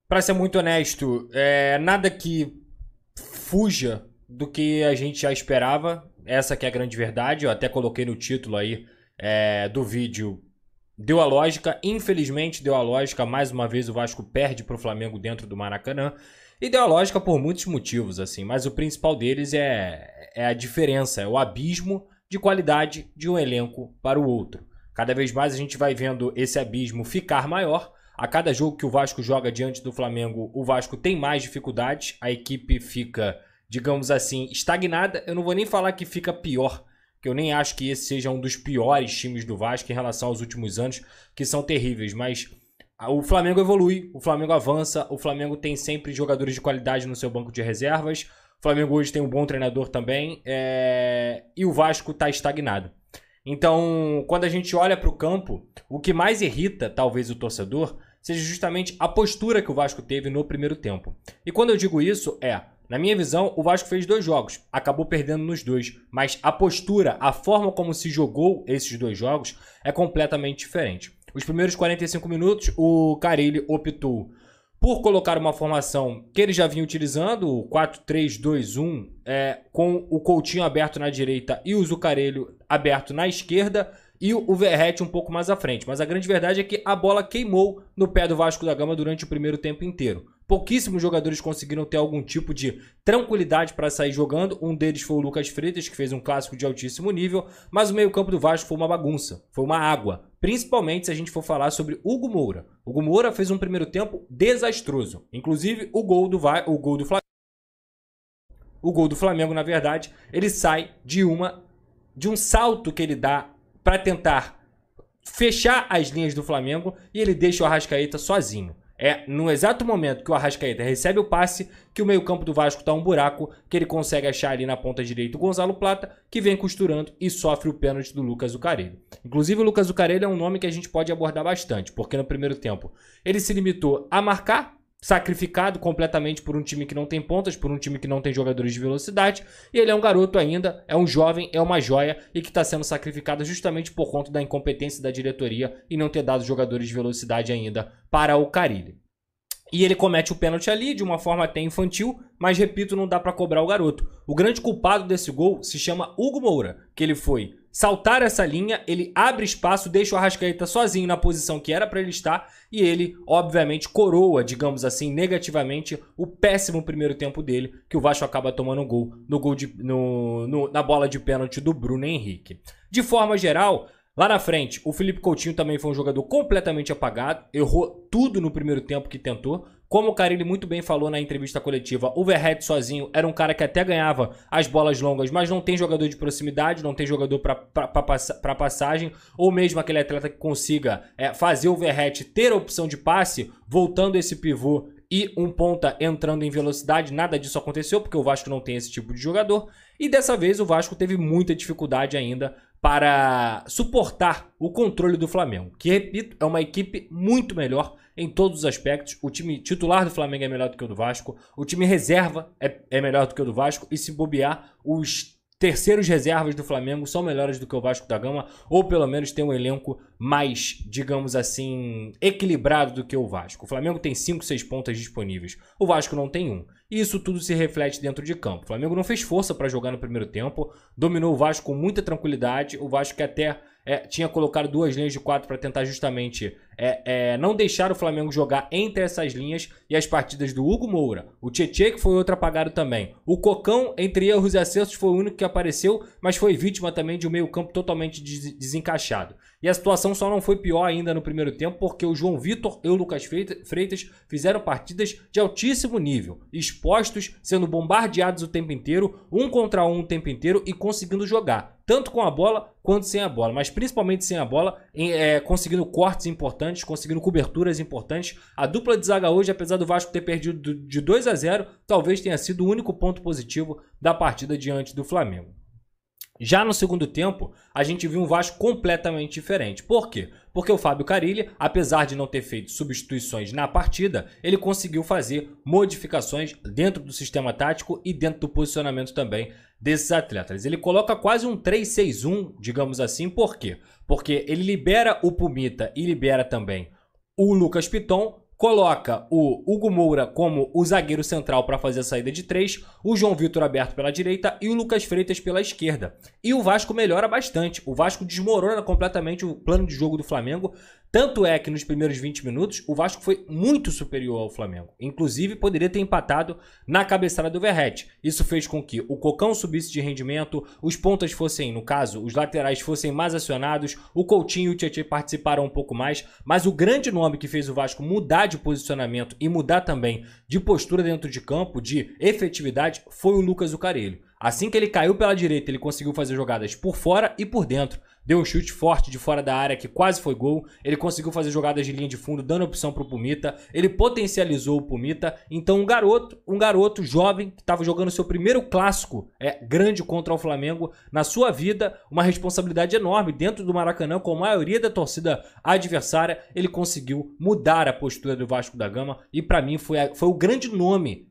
Pra ser muito honesto, nada que fuja do que a gente já esperava. Essa que é a grande verdade. Eu até coloquei no título aí do vídeo. Deu a lógica, infelizmente deu a lógica. Mais uma vez o Vasco perde pro Flamengo dentro do Maracanã. E deu a lógica por muitos motivos, assim. Mas o principal deles é a diferença, é o abismo de qualidade de um elenco para o outro. Cada vez mais a gente vai vendo esse abismo ficar maior. A cada jogo que o Vasco joga diante do Flamengo, o Vasco tem mais dificuldades. A equipe fica, digamos assim, estagnada. Eu não vou nem falar que fica pior, que eu nem acho que esse seja um dos piores times do Vasco em relação aos últimos anos, que são terríveis. Mas o Flamengo evolui, o Flamengo avança, o Flamengo tem sempre jogadores de qualidade no seu banco de reservas. O Flamengo hoje tem um bom treinador também, e o Vasco está estagnado. Então, quando a gente olha para o campo, o que mais irrita, talvez, o torcedor, seja justamente a postura que o Vasco teve no primeiro tempo. E quando eu digo isso, na minha visão, o Vasco fez 2 jogos, acabou perdendo nos 2, mas a postura, a forma como se jogou esses 2 jogos é completamente diferente. Os primeiros 45 minutos, o Carille optou por colocar uma formação que ele já vinha utilizando, o 4-3-2-1, com o Coutinho aberto na direita e o Zucarelho aberto na esquerda, e o Verratti um pouco mais à frente. Mas a grande verdade é que a bola queimou no pé do Vasco da Gama durante o primeiro tempo inteiro. Pouquíssimos jogadores conseguiram ter algum tipo de tranquilidade para sair jogando. Um deles foi o Lucas Freitas, que fez um clássico de altíssimo nível. Mas o meio-campo do Vasco foi uma bagunça, foi uma água. Principalmente se a gente for falar sobre Hugo Moura. Hugo Moura fez um primeiro tempo desastroso. Inclusive o gol do Flamengo. O gol do Flamengo, na verdade, ele sai de um salto que ele dá para tentar fechar as linhas do Flamengo e ele deixa o Arrascaeta sozinho. No exato momento que o Arrascaeta recebe o passe que o meio-campo do Vasco tá um buraco, que ele consegue achar ali na ponta direita o Gonzalo Plata, que vem costurando e sofre o pênalti do Lucas Zucarelli. Inclusive o Lucas Zucarelli é um nome que a gente pode abordar bastante, porque no primeiro tempo ele se limitou a marcar, sacrificado completamente por um time que não tem pontas, por um time que não tem jogadores de velocidade, e ele é um garoto ainda, é um jovem, é uma joia, e que está sendo sacrificado justamente por conta da incompetência da diretoria e não ter dado jogadores de velocidade ainda para o Carille. E ele comete o pênalti ali de uma forma até infantil, mas repito, não dá para cobrar o garoto. O grande culpado desse gol se chama Hugo Moura, que ele foi saltar essa linha, ele abre espaço, deixa o Arrascaeta sozinho na posição que era para ele estar e ele, obviamente, coroa, digamos assim, negativamente o péssimo primeiro tempo dele, que o Vasco acaba tomando um gol na bola de pênalti do Bruno Henrique. De forma geral, lá na frente, o Felipe Coutinho também foi um jogador completamente apagado, errou tudo no primeiro tempo que tentou. Como o Carille muito bem falou na entrevista coletiva, o Verratti sozinho era um cara que até ganhava as bolas longas, mas não tem jogador de proximidade, não tem jogador para passagem, ou mesmo aquele atleta que consiga fazer o Verratti ter a opção de passe, voltando esse pivô e um ponta entrando em velocidade. Nada disso aconteceu, porque o Vasco não tem esse tipo de jogador. E dessa vez o Vasco teve muita dificuldade ainda para suportar o controle do Flamengo, que, repito, é uma equipe muito melhor em todos os aspectos. O time titular do Flamengo é melhor do que o do Vasco, o time reserva é melhor do que o do Vasco, e se bobear, os terceiros reservas do Flamengo são melhores do que o Vasco da Gama, ou pelo menos tem um elenco mais, digamos assim, equilibrado do que o Vasco. O Flamengo tem 5, 6 pontas disponíveis, o Vasco não tem 1. E isso tudo se reflete dentro de campo. O Flamengo não fez força para jogar no primeiro tempo, dominou o Vasco com muita tranquilidade. O Vasco que até tinha colocado 2 linhas de 4 para tentar justamente não deixar o Flamengo jogar entre essas linhas, e as partidas do Hugo Moura, o Tietê, que foi outro apagado também. O Cocão, entre erros e acertos, foi o único que apareceu, mas foi vítima também de um meio campo totalmente desencaixado. E a situação só não foi pior ainda no primeiro tempo, porque o João Vitor e o Lucas Freitas fizeram partidas de altíssimo nível, expostos, sendo bombardeados o tempo inteiro, 1 contra 1 o tempo inteiro, e conseguindo jogar, tanto com a bola quanto sem a bola, mas principalmente sem a bola, conseguindo cortes importantes, conseguindo coberturas importantes. A dupla de zaga hoje, apesar do Vasco ter perdido de 2-0, talvez tenha sido o único ponto positivo da partida diante do Flamengo. Já no segundo tempo, a gente viu um Vasco completamente diferente. Por quê? Porque o Fábio Carille, apesar de não ter feito substituições na partida, ele conseguiu fazer modificações dentro do sistema tático e dentro do posicionamento também desses atletas. Ele coloca quase um 3-6-1, digamos assim. Por quê? Porque ele libera o Pumita e libera também o Lucas Piton coloca o Hugo Moura como o zagueiro central para fazer a saída de 3, o João Vitor aberto pela direita e o Lucas Freitas pela esquerda. E o Vasco melhora bastante, o Vasco desmorona completamente o plano de jogo do Flamengo. Tanto é que nos primeiros 20 minutos o Vasco foi muito superior ao Flamengo. Inclusive poderia ter empatado na cabeçada do Verratti. Isso fez com que o Cocão subisse de rendimento, os pontas fossem, no caso, os laterais fossem mais acionados, o Coutinho e o Tietchan participaram um pouco mais, mas o grande nome que fez o Vasco mudar de posicionamento e mudar também de postura dentro de campo, de efetividade, foi o Lucas Zucarelli. Assim que ele caiu pela direita, ele conseguiu fazer jogadas por fora e por dentro. Deu um chute forte de fora da área que quase foi gol. Ele conseguiu fazer jogadas de linha de fundo, dando opção para o Pumita. Ele potencializou o Pumita. Então um garoto jovem que estava jogando seu primeiro clássico grande contra o Flamengo na sua vida, uma responsabilidade enorme dentro do Maracanã com a maioria da torcida adversária. Ele conseguiu mudar a postura do Vasco da Gama e para mim foi o grande nome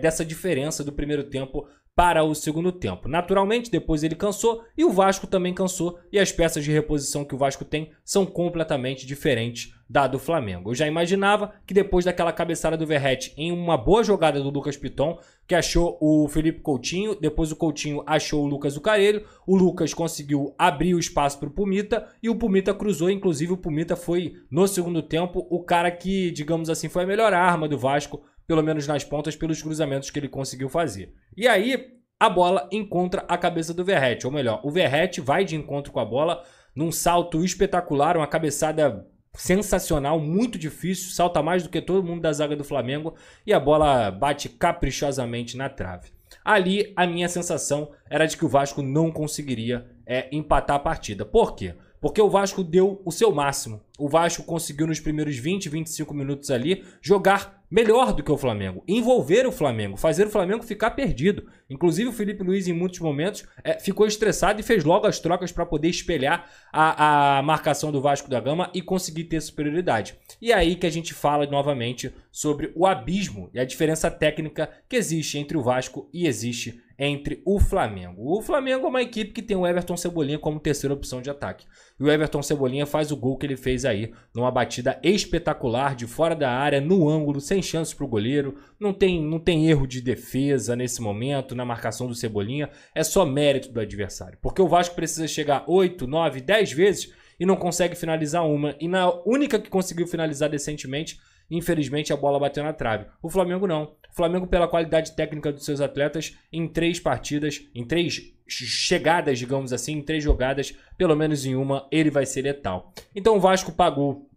dessa diferença do primeiro tempo para o segundo tempo. Naturalmente, depois ele cansou e o Vasco também cansou e as peças de reposição que o Vasco tem são completamente diferentes da do Flamengo. Eu já imaginava que depois daquela cabeçada do Verratti em uma boa jogada do Lucas Piton, que achou o Felipe Coutinho, depois o Coutinho achou o Lucas Zucarelli, o Lucas conseguiu abrir o espaço para o Pumita e o Pumita cruzou, inclusive o Pumita foi no segundo tempo o cara que, digamos assim, foi a melhor arma do Vasco, pelo menos nas pontas, pelos cruzamentos que ele conseguiu fazer. E aí, a bola encontra a cabeça do Verratti, ou melhor, o Verratti vai de encontro com a bola num salto espetacular, uma cabeçada sensacional, muito difícil, salta mais do que todo mundo da zaga do Flamengo e a bola bate caprichosamente na trave. Ali, a minha sensação era de que o Vasco não conseguiria empatar a partida. Por quê? Porque o Vasco deu o seu máximo. O Vasco conseguiu nos primeiros 20, 25 minutos ali jogar melhor do que o Flamengo, envolver o Flamengo, fazer o Flamengo ficar perdido. Inclusive o Felipe Luiz em muitos momentos ficou estressado e fez logo as trocas para poder espelhar a marcação do Vasco da Gama e conseguir ter superioridade. E é aí que a gente fala novamente sobre o abismo e a diferença técnica que existe entre o Vasco e existe entre o Flamengo. O Flamengo é uma equipe que tem o Everton Cebolinha como terceira opção de ataque. E o Everton Cebolinha faz o gol que ele fez aí, numa batida espetacular, de fora da área, no ângulo, sem chances para o goleiro. Não tem erro de defesa nesse momento, na marcação do Cebolinha. É só mérito do adversário. Porque o Vasco precisa chegar 8, 9, 10 vezes e não consegue finalizar uma. E na única que conseguiu finalizar decentemente, infelizmente a bola bateu na trave. O Flamengo não. O Flamengo, pela qualidade técnica dos seus atletas, em 3 partidas, em 3 chegadas, digamos assim, em 3 jogadas, pelo menos em uma, ele vai ser letal. Então o Vasco pagou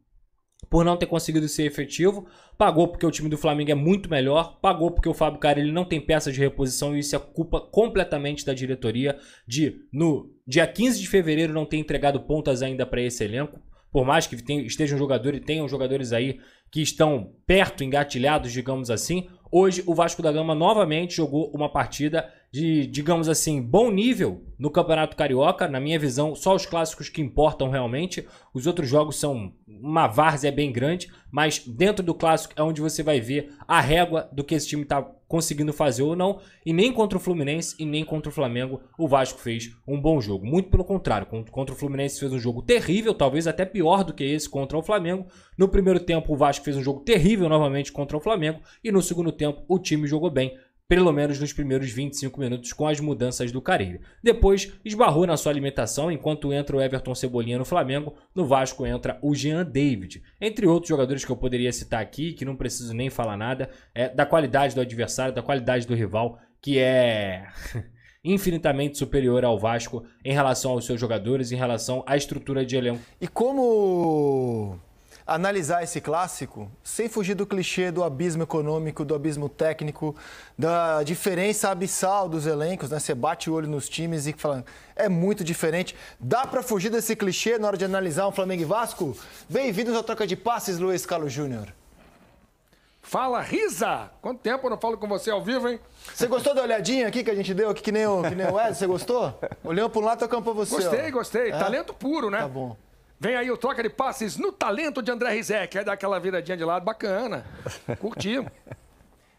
por não ter conseguido ser efetivo, pagou porque o time do Flamengo é muito melhor, pagou porque o Fábio Carille não tem peças de reposição e isso é culpa completamente da diretoria de, no dia 15 de fevereiro, não ter entregado pontas ainda para esse elenco. Por mais que estejam jogadores e tenham jogadores aí que estão perto, engatilhados, digamos assim, hoje o Vasco da Gama novamente jogou uma partida de, digamos assim, bom nível no Campeonato Carioca. Na minha visão, só os clássicos que importam realmente. Os outros jogos são uma várzea bem grande, mas dentro do clássico é onde você vai ver a régua do que esse time está conseguindo fazer ou não. E nem contra o Fluminense e nem contra o Flamengo o Vasco fez um bom jogo. Muito pelo contrário, contra o Fluminense fez um jogo terrível, talvez até pior do que esse contra o Flamengo. No primeiro tempo o Vasco fez um jogo terrível novamente contra o Flamengo e no segundo tempo o time jogou bem, pelo menos nos primeiros 25 minutos com as mudanças do Carille. Depois esbarrou na sua alimentação, enquanto entra o Everton Cebolinha no Flamengo, no Vasco entra o Jean David. Entre outros jogadores que eu poderia citar aqui, que não preciso nem falar nada, da qualidade do adversário, da qualidade do rival, que é infinitamente superior ao Vasco em relação aos seus jogadores, em relação à estrutura de elenco. E como analisar esse clássico sem fugir do clichê do abismo econômico, do abismo técnico, da diferença abissal dos elencos, né? Você bate o olho nos times e fala, é muito diferente. Dá para fugir desse clichê na hora de analisar um Flamengo e Vasco? Bem-vindos ao Troca de Passes, Luiz Carlos Júnior. Fala, Risa! Quanto tempo eu não falo com você ao vivo, hein? Você gostou da olhadinha aqui que a gente deu, aqui que nem o Ed? Você gostou? Olhando para um lado, tocando para você. Gostei, ó. gostei. Talento puro, né? Tá bom. Vem aí o Troca de Passes no talento de André Rizek. Aí dá aquela viradinha de lado bacana. Curtimos.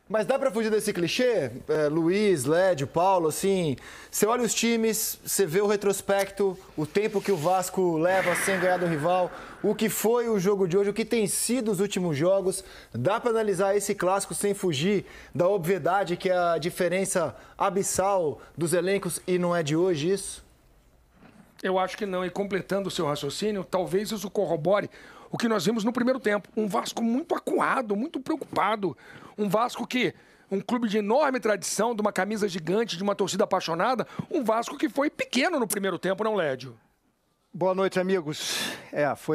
Mas dá para fugir desse clichê? Luiz, Lédio, Paulo, assim, você olha os times, você vê o retrospecto, o tempo que o Vasco leva sem ganhar do rival, o que foi o jogo de hoje, o que tem sido os últimos jogos. Dá para analisar esse clássico sem fugir da obviedade que é a diferença abissal dos elencos e não é de hoje isso? Eu acho que não. E completando o seu raciocínio, talvez isso corrobore o que nós vimos no primeiro tempo. Um Vasco muito acuado, muito preocupado. Um Vasco que, um clube de enorme tradição, de uma camisa gigante, de uma torcida apaixonada. Um Vasco que foi pequeno no primeiro tempo, não, Lédio? Boa noite, amigos.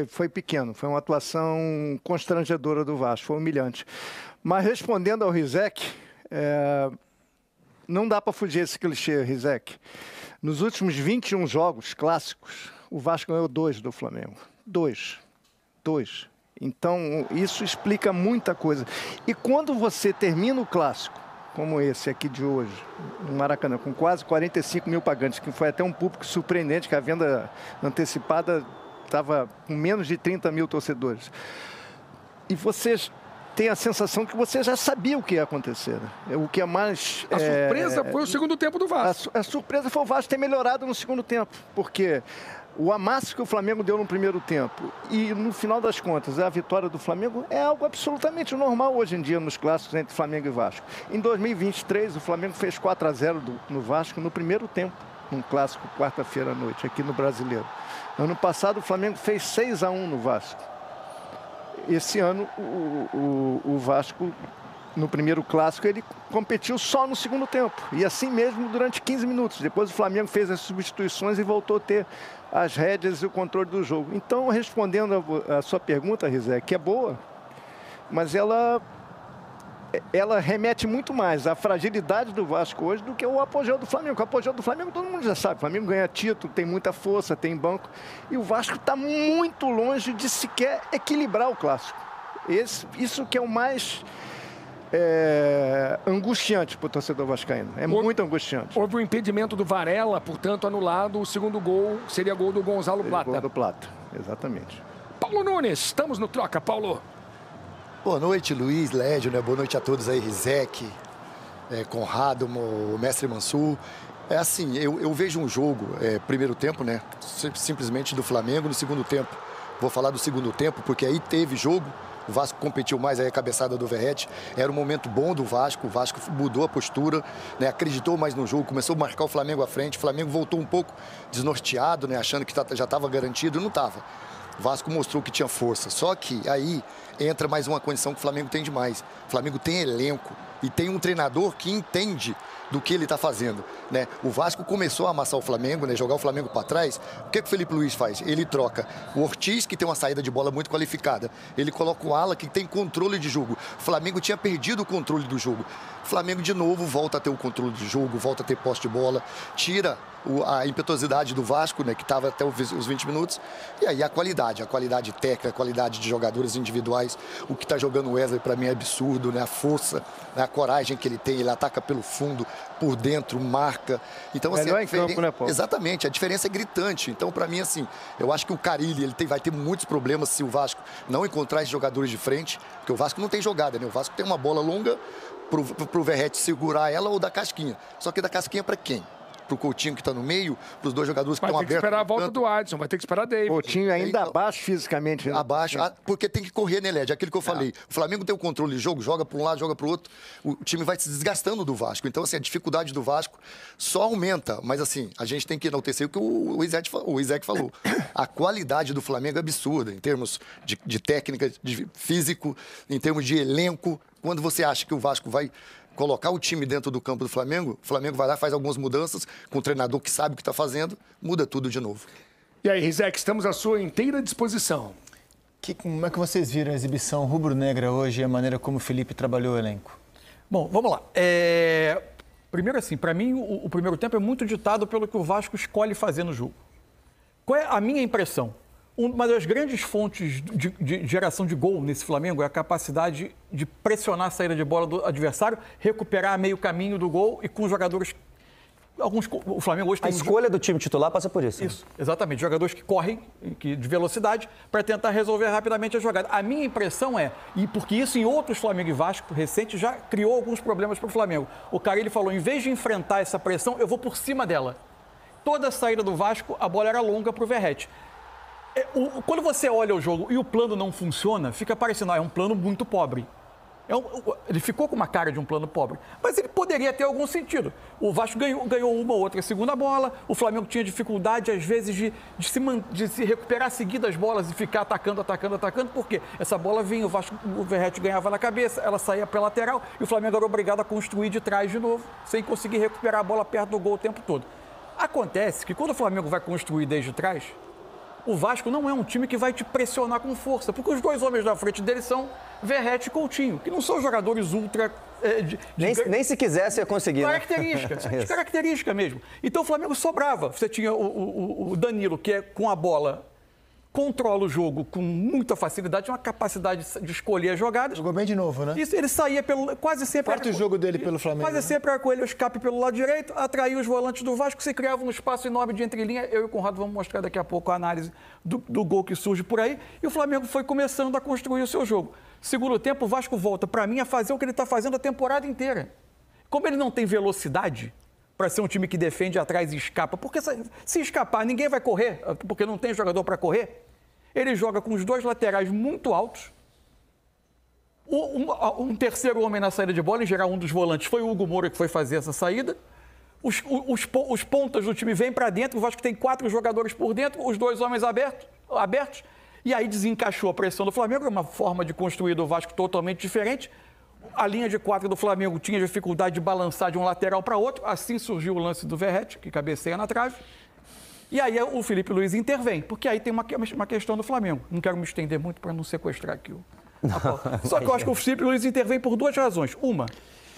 Foi pequeno. Foi uma atuação constrangedora do Vasco. Foi humilhante. Mas respondendo ao Rizek, não dá para fugir desse clichê, Rizek. Nos últimos 21 jogos clássicos, o Vasco ganhou 2 do Flamengo. 2. Então, isso explica muita coisa. E quando você termina o clássico, como esse aqui de hoje, no Maracanã, com quase 45 mil pagantes, que foi até um público surpreendente, que a venda antecipada estava com menos de 30 mil torcedores. E vocês têm a sensação que você já sabia o que ia acontecer. Né? O que é mais... A surpresa foi o segundo tempo do Vasco. A surpresa foi o Vasco ter melhorado no segundo tempo, porque... O amasso que o Flamengo deu no primeiro tempo e, no final das contas, a vitória do Flamengo é algo absolutamente normal hoje em dia nos clássicos entre Flamengo e Vasco. Em 2023, o Flamengo fez 4-0 no Vasco no primeiro tempo, num clássico quarta-feira à noite, aqui no Brasileiro. Ano passado, o Flamengo fez 6-1 no Vasco. Esse ano, o Vasco, no primeiro clássico, ele competiu só no segundo tempo. E assim mesmo durante 15 minutos. Depois o Flamengo fez as substituições e voltou a ter as rédeas e o controle do jogo. Então, respondendo a sua pergunta, Rizek, que é boa, mas ela remete muito mais à fragilidade do Vasco hoje do que o apogeu do Flamengo. O apogeu do Flamengo todo mundo já sabe. O Flamengo ganha título, tem muita força, tem banco. E o Vasco está muito longe de sequer equilibrar o clássico. Isso que é o mais... angustiante para o torcedor vascaíno. Muito angustiante. Houve o impedimento do Varela, portanto, anulado. O segundo gol seria gol do Gonzalo Plata. Gol do Plata, exatamente. Paulo Nunes, estamos no Troca, Paulo. Boa noite, Luiz, Lédio, né? Boa noite a todos aí, Rizek, Conrado, o mestre Mansur. Assim, eu vejo um jogo, primeiro tempo, né? Simplesmente do Flamengo. No segundo tempo, vou falar do segundo tempo, porque aí teve jogo. O Vasco competiu mais, aí a cabeçada do Verratti. Era um momento bom do Vasco. O Vasco mudou a postura, né? Acreditou mais no jogo, começou a marcar o Flamengo à frente. O Flamengo voltou um pouco desnorteado, né? Achando que já estava garantido. Não estava. O Vasco mostrou que tinha força. Só que aí entra mais uma condição que o Flamengo tem demais. O Flamengo tem elenco e tem um treinador que entende do que ele está fazendo, né? O Vasco começou a amassar o Flamengo, né? Jogar o Flamengo para trás. O que o Felipe Luiz faz? Ele troca o Ortiz, que tem uma saída de bola muito qualificada. Ele coloca o Ala, que tem controle de jogo. O Flamengo tinha perdido o controle do jogo. O Flamengo, de novo, volta a ter o controle do jogo, volta a ter posse de bola, tira a impetuosidade do Vasco, né? Que estava até os 20 minutos. E aí a qualidade técnica, a qualidade de jogadores individuais. O que está jogando o Wesley, para mim, é absurdo, né? A força, né? A coragem que ele tem, ele ataca pelo fundo, por dentro, marca. Então, assim, em campo, né, Paulo? Exatamente, a diferença é gritante. Então, para mim, assim, eu acho que o Carille vai ter muitos problemas se o Vasco não encontrar esses jogadores de frente, porque o Vasco não tem jogada, né? O Vasco tem uma bola longa pro Verratti segurar ela ou da casquinha. Só que da casquinha para quem? Pro Coutinho que está no meio, pros dois jogadores que estão abertos. Vai ter que esperar a volta do Adson, vai ter que esperar David. Coutinho ainda abaixo fisicamente. Né? Abaixo, porque tem que correr, né, Led? Aquilo que eu falei. O Flamengo tem o controle de jogo, joga para um lado, joga para o outro. O time vai se desgastando do Vasco. Então, assim, a dificuldade do Vasco só aumenta. Mas, assim, a gente tem que enaltecer o que o Isaac falou. A qualidade do Flamengo é absurda, em termos de técnica, de físico, em termos de elenco. Quando você acha que o Vasco vai colocar o time dentro do campo do Flamengo, o Flamengo vai lá, faz algumas mudanças, com o treinador que sabe o que está fazendo, muda tudo de novo. E aí, Rizek, estamos à sua inteira disposição. Como é que vocês viram a exibição rubro-negra hoje e a maneira como o Felipe trabalhou o elenco? Bom, vamos lá. Primeiro assim, para mim o primeiro tempo é muito ditado pelo que o Vasco escolhe fazer no jogo. Qual é a minha impressão? Uma das grandes fontes de geração de gol nesse Flamengo é a capacidade de pressionar a saída de bola do adversário, recuperar meio caminho do gol e com jogadores O Flamengo hoje A tem escolha do time titular passa por isso. Isso, exatamente. Jogadores que correm de velocidade para tentar resolver rapidamente a jogada. A minha impressão é, e porque isso em outros Flamengo e Vasco recentes já criou alguns problemas para o Flamengo. O Carille falou, em vez de enfrentar essa pressão, eu vou por cima dela. Toda a saída do Vasco, a bola era longa para o Verratti. Quando você olha o jogo e o plano não funciona, fica parecendo, é um plano muito pobre. Ele ficou com uma cara de um plano pobre, mas ele poderia ter algum sentido. O Vasco ganhou uma ou outra segunda bola, o Flamengo tinha dificuldade, às vezes, de se recuperar seguidas as bolas e ficar atacando, porque essa bola vinha, o Verratti ganhava na cabeça, ela saía para a lateral e o Flamengo era obrigado a construir de trás de novo, sem conseguir recuperar a bola perto do gol o tempo todo. Acontece que quando o Flamengo vai construir desde trás, o Vasco não é um time que vai te pressionar com força, porque os dois homens da frente dele são Verratti e Coutinho, que não são jogadores ultra... Nem se quisesse ia conseguir, característica mesmo. Então o Flamengo sobrava. Você tinha o Danilo, que com a bola controla o jogo com muita facilidade, uma capacidade de escolher as jogadas. Jogou bem de novo, né? Isso, ele saía quase sempre... Quarto jogo dele pelo Flamengo. Quase sempre era com ele o escape pelo lado direito, atraía os volantes do Vasco, se criava um espaço enorme de entrelinha. Eu e o Conrado vamos mostrar daqui a pouco a análise do gol que surge por aí. E o Flamengo foi começando a construir o seu jogo. Segundo tempo, o Vasco volta, para mim, a fazer o que ele está fazendo a temporada inteira. Como ele não tem velocidade para ser um time que defende atrás e escapa, porque se escapar, ninguém vai correr, porque não tem jogador para correr. Ele joga com os dois laterais muito altos. Um terceiro homem na saída de bola, em geral um dos volantes, foi o Hugo Moura que foi fazer essa saída. Os pontas do time vêm para dentro, o Vasco tem 4 jogadores por dentro, os dois homens abertos. E aí desencaixou a pressão do Flamengo, uma forma de construir do Vasco totalmente diferente. A linha de 4 do Flamengo tinha dificuldade de balançar de um lateral para outro. Assim surgiu o lance do Verratti, que cabeceia na trave. E aí o Felipe Luiz intervém, porque aí tem uma questão do Flamengo. Não quero me estender muito para não sequestrar aqui a pauta. Só que eu acho que o Felipe Luiz intervém por 2 razões. Uma,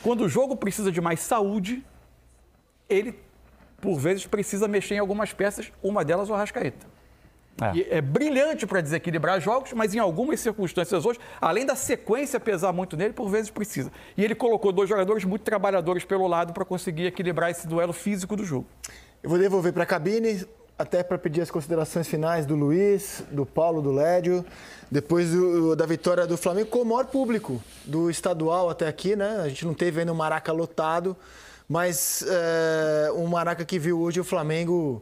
quando o jogo precisa de mais saúde, ele, por vezes, precisa mexer em algumas peças, uma delas o Arrascaeta. É brilhante para desequilibrar jogos, mas em algumas circunstâncias hoje, além da sequência pesar muito nele, por vezes precisa. E ele colocou 2 jogadores muito trabalhadores pelo lado para conseguir equilibrar esse duelo físico do jogo. Eu vou devolver para a cabine, até para pedir as considerações finais do Luiz, do Paulo, do Lédio, depois da vitória do Flamengo com o maior público do estadual até aqui, né? A gente não teve ainda um Maraca lotado, mas um Maraca que viu hoje o Flamengo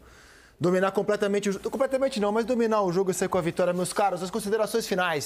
dominar completamente não, mas dominar o jogo e sair com a vitória. Meus caros, as considerações finais.